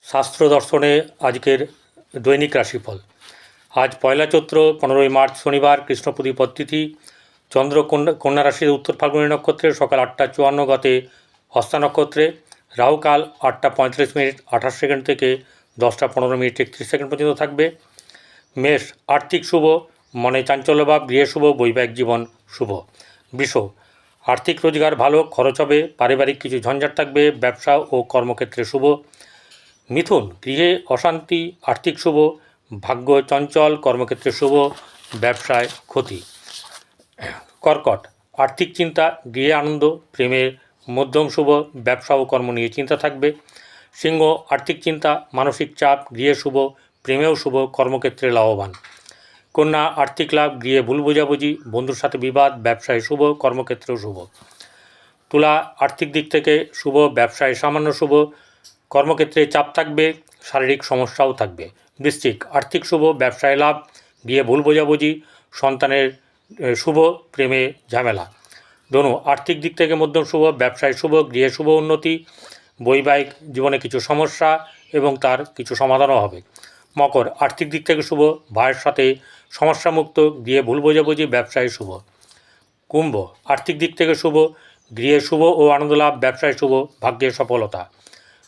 শাস্ত্র দর্শনে আজকের দৈনিক রাশিফল। আজ পয়লা চৈত্র 15ই মার্চ শনিবার, কৃষ্ণপ্রতিপদ তিথি, চন্দ্র কন্যা রাশির উত্তর ফাল্গুনী নক্ষত্রে সকাল 8টা 54 গতে হস্তা নক্ষত্রে, রাহুকাল 8টা 35 মিনিট 28 সেকেন্ড থেকে 10টা 15 মিনিট 31 সেকেন্ড পর্যন্ত থাকবে। মেষ, আর্থিক শুভ, মনে চাঞ্চল্যভাব, গৃহে শুভ, বৈবাহিক জীবন শুভ। বৃষ, আর্থিক রোজগার ভালো, খরচ হবে, পারিবারিক কিছু ঝঞ্ঝাট থাকবে, ব্যবসা ও কর্মক্ষেত্রে শুভ। মিথুন, গৃহে অশান্তি, আর্থিক শুভ, ভাগ্য চঞ্চল, কর্মক্ষেত্রে শুভ, ব্যবসায় ক্ষতি। কর্কট, আর্থিক চিন্তা, গৃহে আনন্দ, প্রেমের মধ্যম শুভ, ব্যবসা ও কর্ম নিয়ে চিন্তা থাকবে। সিংহ, আর্থিক চিন্তা, মানসিক চাপ, গৃহে শুভ, প্রেমেও শুভ, কর্মক্ষেত্রে লাভবান। কন্যা, আর্থিক লাভ, গৃহে ভুল বোঝাবুঝি, বন্ধুর সাথে বিবাদ, ব্যবসায় শুভ, কর্মক্ষেত্রেও শুভ। তুলা, আর্থিক দিক থেকে শুভ, ব্যবসায় সামান্য শুভ, কর্মক্ষেত্রে চাপ থাকবে, শারীরিক সমস্যাও থাকবে। বৃশ্চিক, আর্থিক শুভ, ব্যবসায় লাভ, গৃহে ভুল বোঝাবুঝি, সন্তানের শুভ, প্রেমে ঝামেলা। ধনু, আর্থিক দিক থেকে মধ্যম শুভ, ব্যবসায় শুভ, গৃহে শুভ উন্নতি, বৈবাহিক জীবনে কিছু সমস্যা এবং তার কিছু সমাধানও হবে। মকর, আর্থিক দিক থেকে শুভ, ভাইয়ের সাথে সমস্যামুক্ত, গৃহে ভুল বোঝাবুঝি, ব্যবসায় শুভ। কুম্ভ, আর্থিক দিক থেকে শুভ, গৃহে শুভ ও আনন্দ লাভ, ব্যবসায় শুভ, ভাগ্যে সফলতা।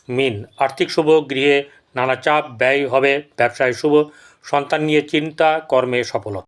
মীন, আর্থিক শুভ, গৃহে নানা চাপ ব্যয় হবে, ব্যবসায় শুভ, সন্তান নিয়ে চিন্তা, কর্মে সফলতা।